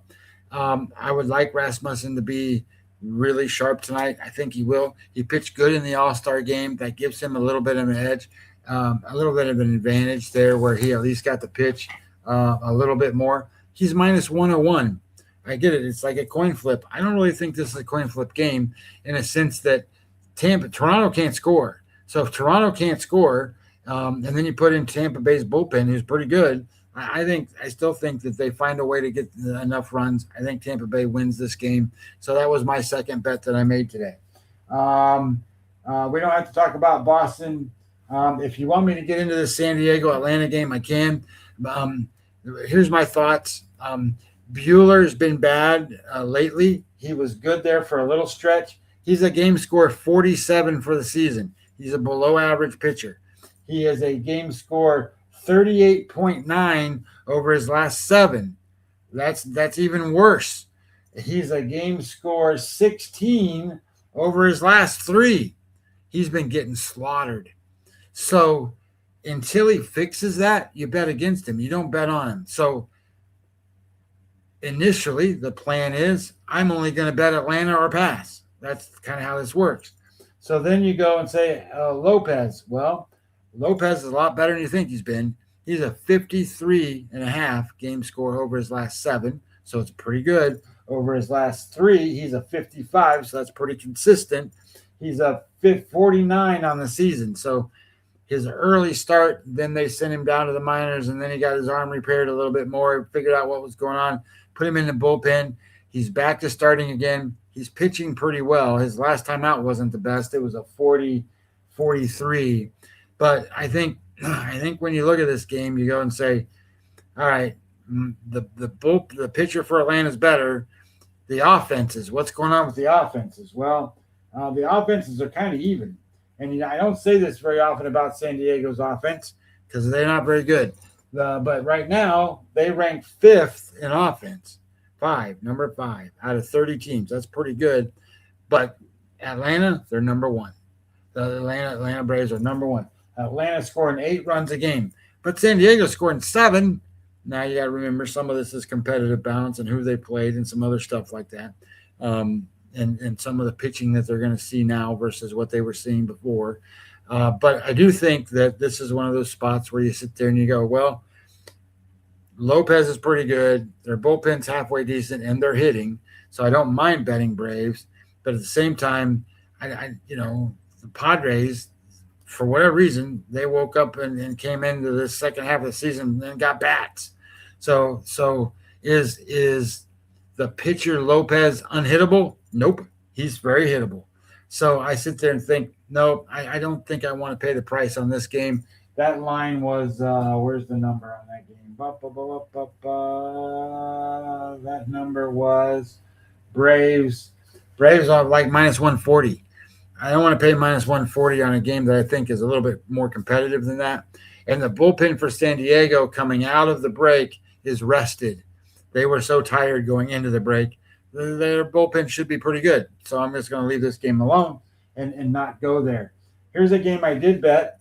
I would like Rasmussen to be really sharp tonight. I think he will. He pitched good in the All-Star game. That gives him a little bit of an edge, a little bit of an advantage there, where he at least got to pitch a little bit more. He's minus 101. I get it. It's like a coin flip. I don't really think this is a coin flip game, in a sense that Toronto can't score. So if Toronto can't score, and then you put in Tampa Bay's bullpen, who's pretty good, I still think that they find a way to get enough runs. I think Tampa Bay wins this game. So that was my second bet that I made today. We don't have to talk about Boston. If you want me to get into the San Diego-Atlanta game, I can. Here's my thoughts. Buehler's been bad lately. He was good there for a little stretch. He's a game score 47 for the season. He's a below average pitcher. He is a game score 38.9 over his last 7. That's even worse. He's a game score 16 over his last 3. He's been getting slaughtered. So until he fixes that, you bet against him. You don't bet on him. So initially, the plan is I'm only going to bet Atlanta or pass. That's kind of how this works. So then you go and say Lopez. Well, Lopez is a lot better than you think he's been. He's a 53.5 game score over his last 7, so it's pretty good. Over his last 3, he's a 55, so that's pretty consistent. He's a 49 on the season, so his early start, then they sent him down to the minors, and then he got his arm repaired a little bit more, figured out what was going on, put him in the bullpen. He's back to starting again. He's pitching pretty well. His last time out wasn't the best. It was a 40-43. But I think when you look at this game, you go and say, all right, the pitcher for Atlanta is better. The offenses, what's going on with the offenses? Well, the offenses are kind of even. And I don't say this very often about San Diego's offense because they're not very good. But right now, they rank 5th in offense. Number 5 out of 30 teams. That's pretty good. But Atlanta, they're number 1. The Atlanta Braves are number 1. Atlanta scoring 8 runs a game. But San Diego scoring 7. Now you got to remember some of this is competitive balance and who they played and some other stuff like that. And some of the pitching that they're going to see now versus what they were seeing before. But I do think that this is one of those spots where you sit there and you go, well, Lopez is pretty good. Their bullpen's halfway decent, and they're hitting. So I don't mind betting Braves. But at the same time, the Padres, for whatever reason, they woke up and came into the second half of the season and got bats. So is the pitcher Lopez unhittable? Nope. He's very hittable. So I sit there and think, no, I don't think I want to pay the price on this game. That line was, where's the number on that game? That number was Braves. Braves are like minus 140. I don't want to pay minus 140 on a game that I think is a little bit more competitive than that. And the bullpen for San Diego coming out of the break is rested. They were so tired going into the break. Their bullpen should be pretty good. So I'm just going to leave this game alone and not go there. Here's a game I did bet.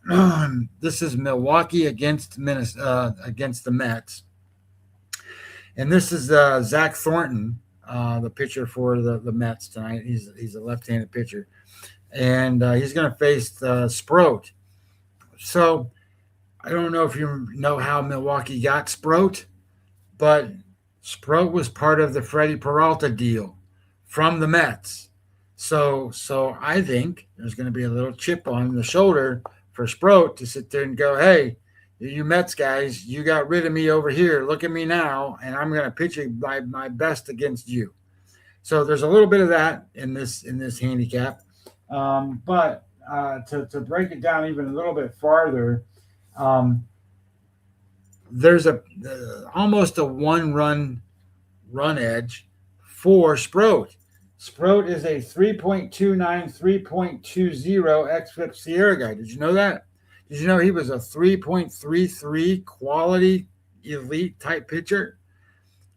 This is Milwaukee against the Mets. And this is Zach Thornton, the pitcher for the Mets tonight. He's a left-handed pitcher. And he's going to face Sproat. So I don't know if you know how Milwaukee got Sproat, but Sproat was part of the Freddie Peralta deal from the Mets. So I think there's going to be a little chip on the shoulder for Sproat to sit there and go, hey, you Mets guys, you got rid of me over here. Look at me now, and I'm going to pitch my best against you. So there's a little bit of that in this handicap. But to break it down even a little bit farther, there's almost a 1-run edge for Sproat. Sproat is a 3.29, 3.20 xFIP Sierra guy. Did you know that? Did you know he was a 3.33 quality elite type pitcher?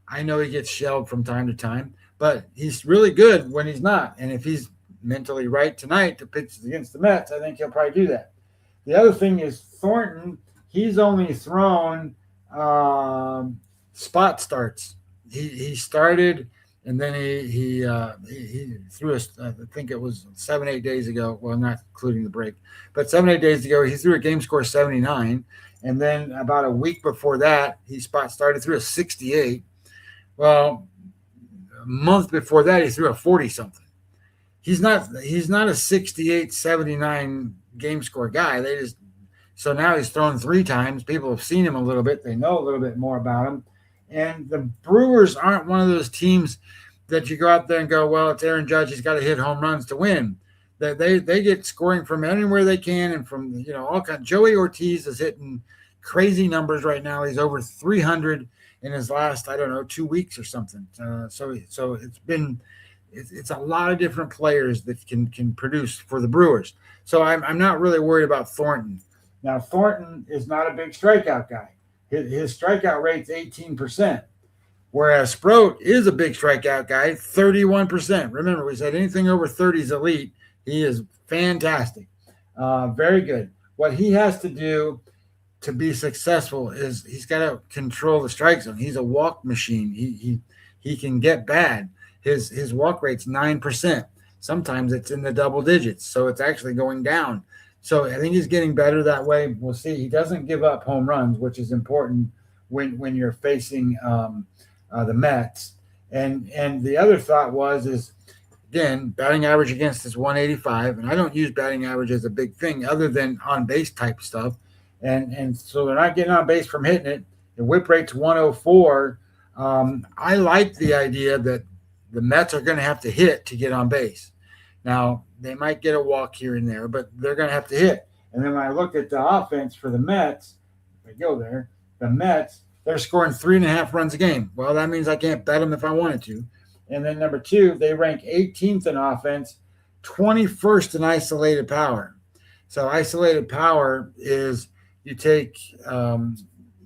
I know he gets shelled from time to time, but he's really good when he's not. And if he's mentally right tonight to pitch against the Mets, I think he'll probably do that. The other thing is Thornton, he's only thrown spot starts. He started, and then he threw I think it was 7-8 days ago. Well, not including the break, but 7-8 days ago, he threw a game score 79. And then about a week before that, he spot started, threw a 68. Well, a month before that, he threw a 40-something. He's not a 68, 79 game score guy. So now he's thrown 3 times. People have seen him a little bit. They know a little bit more about him. And the Brewers aren't one of those teams that you go out there and go, well, it's Aaron Judge. He's got to hit home runs to win. They get scoring from anywhere they can, and from all kinds. Joey Ortiz is hitting crazy numbers right now. He's over 300 in his last 2 weeks or something. So it's a lot of different players that can produce for the Brewers. So I'm not really worried about Thornton. Now Thornton is not a big strikeout guy. His strikeout rate's 18%, whereas Sproat is a big strikeout guy, 31%. Remember, we said anything over 30 is elite. He is fantastic, very good. What he has to do to be successful is he's got to control the strike zone. He's a walk machine. He can get bad. His walk rate's 9%. Sometimes it's in the double digits, so it's actually going down. So I think he's getting better that way. We'll see. He doesn't give up home runs, which is important when you're facing the Mets. And the other thought is again, batting average against is 185, and I don't use batting average as a big thing other than on base type stuff. And so they're not getting on base from hitting it. The whip rate's 104. I like the idea that the Mets are going to have to hit to get on base. Now, they might get a walk here and there, but they're going to have to hit. And then when I look at the offense for the Mets, if I go there, the Mets, they're scoring 3.5 runs a game. Well, that means I can't bet them if I wanted to. And then number 2, they rank 18th in offense, 21st in isolated power. So isolated power is you take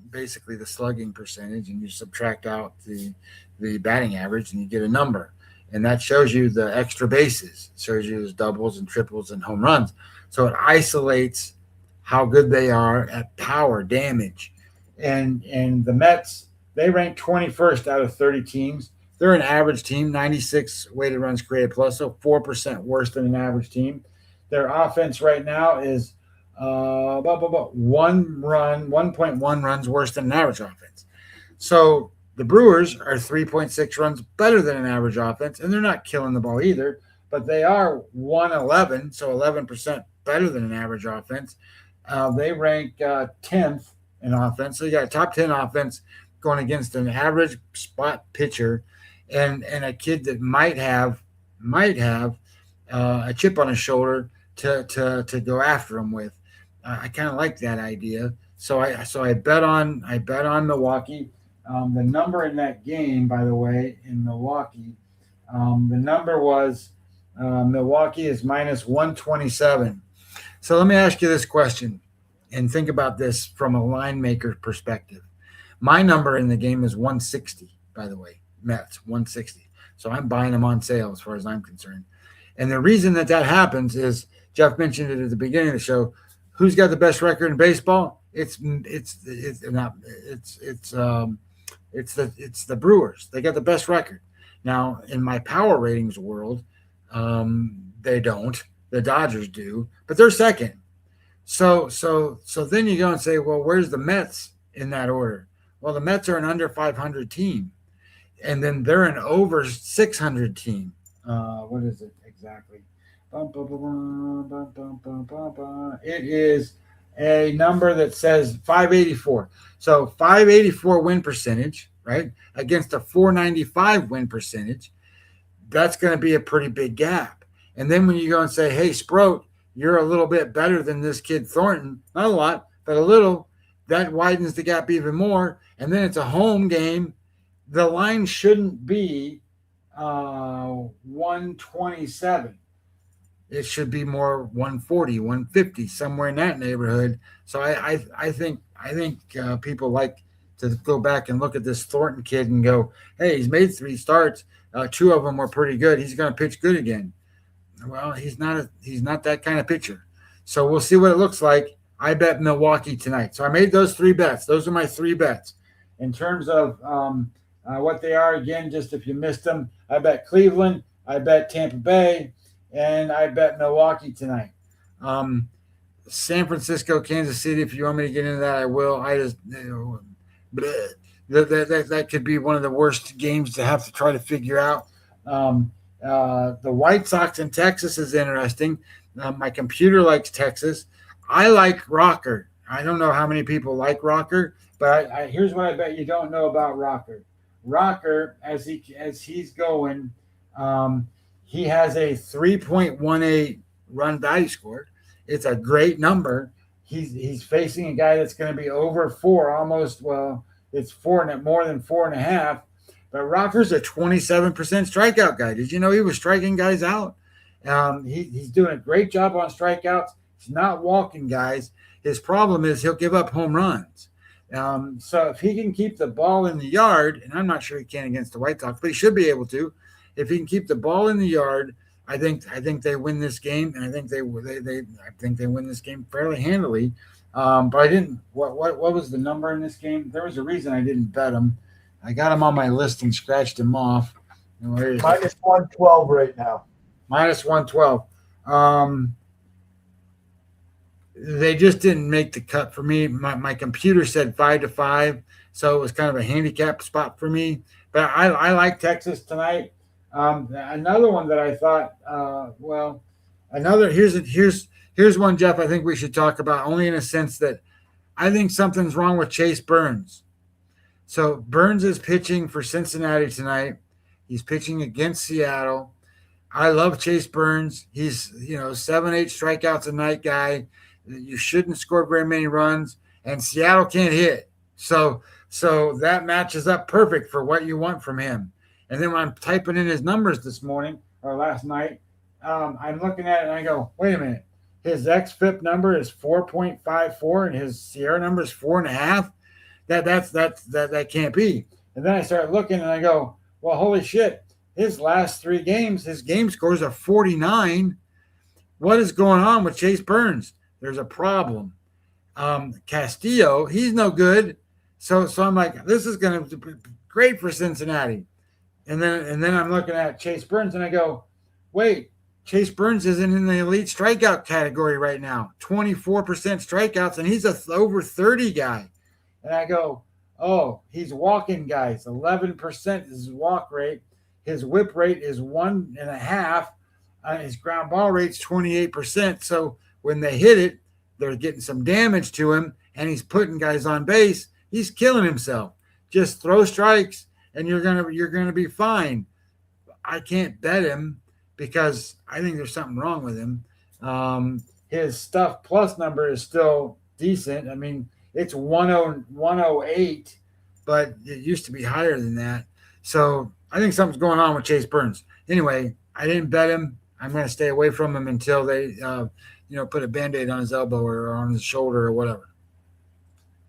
basically the slugging percentage and you subtract out the batting average and you get a number. And that shows you the extra bases. It shows you as doubles and triples and home runs. So it isolates how good they are at power damage. And the Mets, they rank 21st out of 30 teams. They're an average team, 96 weighted runs created plus, so 4% worse than an average team. Their offense right now is 1.1 runs worse than an average offense. So the Brewers are 3.6 runs better than an average offense, and they're not killing the ball either, but they are 111, so 11% better than an average offense. They rank 10th in offense. So you got a top 10 offense going against an average spot pitcher and a kid that might have a chip on his shoulder to go after him with. I kind of like that idea. So I bet on Milwaukee. The number in that game, by the way, in Milwaukee, the number was Milwaukee is minus 127. So let me ask you this question and think about this from a line maker perspective. My number in the game is 160, by the way, Mets, 160. So I'm buying them on sale as far as I'm concerned. And the reason that happens is Jeff mentioned it at the beginning of the show. Who's got the best record in baseball? It's the Brewers. They got the best record. Now, in my power ratings world, they don't. The Dodgers do, but they're second. So then you go and say, well, where's the Mets in that order? Well, the Mets are an under 500 team, and then they're an over 600 team. What is it exactly? It is a number that says 584. So 584 win percentage, right, against a 495 win percentage. That's going to be a pretty big gap. And then when you go and say, hey, Sproat, you're a little bit better than this kid Thornton, not a lot, but a little, that widens the gap even more. And then it's a home game. The line shouldn't be 127. It should be more 140, 150, somewhere in that neighborhood. So I think people like to go back and look at this Thornton kid and go, hey, he's made 3 starts. 2 of them were pretty good. He's going to pitch good again. Well, he's not that kind of pitcher. So we'll see what it looks like. I bet Milwaukee tonight. So I made those 3 bets. Those are my 3 bets. In terms of what they are, again, just if you missed them, I bet Cleveland, I bet Tampa Bay, and I bet Milwaukee tonight. San Francisco, Kansas City, if you want me to get into that, I will. I just that could be one of the worst games to have to try to figure out. The White Sox in Texas is interesting. My computer likes Texas. I like Rocker. I don't know how many people like Rocker, but here's what I bet you don't know about Rocker. Rocker, as he's going, he has a 3.18 run value score. It's a great number. He's facing a guy that's going to be over 4, almost. Well, it's 4 and more than 4.5. But Rocker's a 27% strikeout guy. Did you know he was striking guys out? He's doing a great job on strikeouts. He's not walking guys. His problem is he'll give up home runs. So if he can keep the ball in the yard, and I'm not sure he can against the White Sox, but he should be able to. If he can keep the ball in the yard, I think they win this game, and I think they win this game fairly handily. But I didn't. What was the number in this game? There was a reason I didn't bet him. I got him on my list and scratched him off. And where is it? Minus 112 right now. Minus 112. They just didn't make the cut for me. My computer said 5-5, so it was kind of a handicap spot for me. But I like Texas tonight. Another one that I thought, here's one, Jeff. I think we should talk about, only in a sense that I think something's wrong with Chase Burns. So Burns is pitching for Cincinnati tonight. He's pitching against Seattle. I love Chase Burns. He's 7-8 strikeouts a night guy. You shouldn't score very many runs, and Seattle can't hit. So that matches up perfect for what you want from him. And then when I'm typing in his numbers this morning or last night, I'm looking at it and I go, wait a minute. His xFIP number is 4.54 and his Sierra number is 4.5. That can't be. And then I start looking and I go, well, holy shit. His last 3 games, his game scores are 49. What is going on with Chase Burns? There's a problem. Castillo, he's no good. So I'm like, this is going to be great for Cincinnati. And then I'm looking at Chase Burns and I go, wait, Chase Burns isn't in the elite strikeout category right now. 24% strikeouts, and he's a over 30 guy. And I go, oh, he's walking guys. 11% is his walk rate. His whip rate is 1.5. His ground ball rate's 28%. So when they hit it, they're getting some damage to him, and he's putting guys on base. He's killing himself. Just throw strikes, and you're gonna be fine. I can't bet him because I think there's something wrong with him. His stuff plus number is still decent. I mean, it's 108, but it used to be higher than that. So I think something's going on with Chase Burns. Anyway, I didn't bet him. I'm going to stay away from him until they, put a Band-Aid on his elbow or on his shoulder or whatever.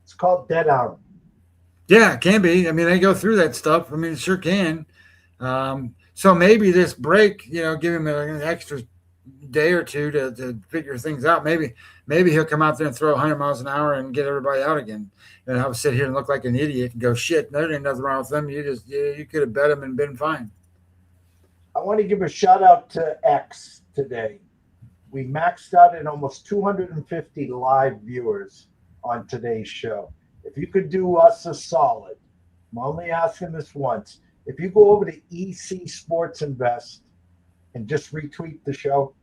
It's called dead arm. Yeah, it can be. I mean, they go through that stuff. I mean, it sure can. So maybe this break, give him an extra day or two to figure things out. Maybe he'll come out there and throw 100 miles an hour and get everybody out again. And I'll sit here and look like an idiot and go, shit, there ain't nothing wrong with them. You could have bet him and been fine. I want to give a shout out to X today. We maxed out at almost 250 live viewers on today's show. If you could do us a solid, I'm only asking this once. If you go over to EC Sports Invest and just retweet the show,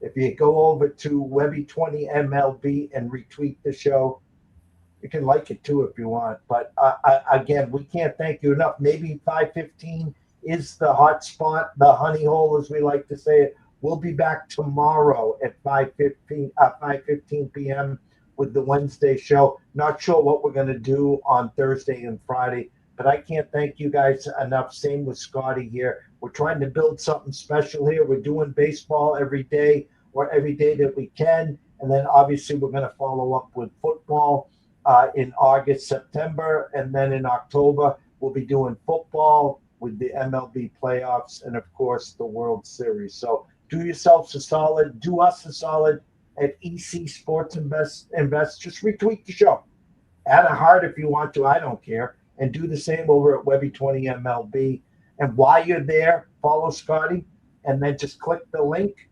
if you go over to Webby20 MLB and retweet the show, you can like it too if you want. But again, we can't thank you enough. Maybe 5:15 is the hot spot, the honey hole, as we like to say it. We'll be back tomorrow at 5:15 p.m. with the Wednesday show. Not sure what we're going to do on Thursday and Friday, but I can't thank you guys enough. Same with Scotty here. We're trying to build something special here. We're doing baseball every day or every day that we can. And then obviously we're going to follow up with football in August, September. And then in October, we'll be doing football with the MLB playoffs and, of course, the World Series. So do yourselves a solid. Do us a solid at EC Sports Invest. Just retweet the show. Add a heart if you want to. I don't care. And do the same over at Webby20 MLB. And while you're there, follow Scotty, and then just click the link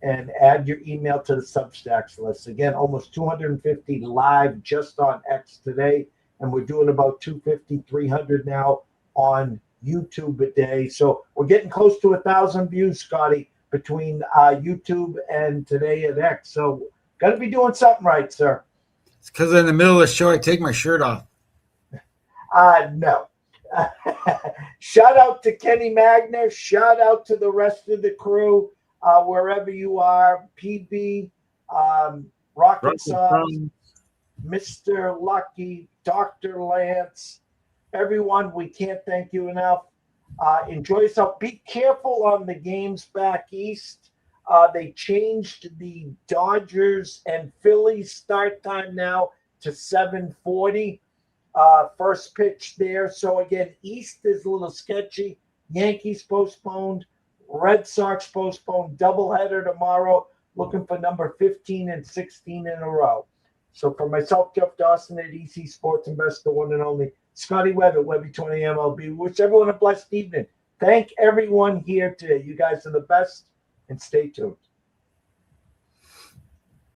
and add your email to the Substacks list. Again, almost 250 live just on X today, and we're doing about 250, 300 now on YouTube a day. So we're getting close to 1,000 views, Scotty, between YouTube and today at X. So got to be doing something right, sir. It's because in the middle of the show, I take my shirt off. No. Shout out to Kenny Magner. Shout out to the rest of the crew, wherever you are. PB, Rocket Sauce, Mr. Lucky, Dr. Lance, everyone. We can't thank you enough. Enjoy yourself. Be careful on the games back east. They changed the Dodgers and Phillies start time now to 7:40. First pitch there. So again, East is a little sketchy. Yankees postponed. Red Sox postponed. Doubleheader tomorrow. Looking for number 15 and 16 in a row. So for myself, Jeff Dawson at EC Sports Investor, one and only, Scotty Webb at Webby20 MLB. Wish everyone a blessed evening. Thank everyone here today. You guys are the best, and stay tuned.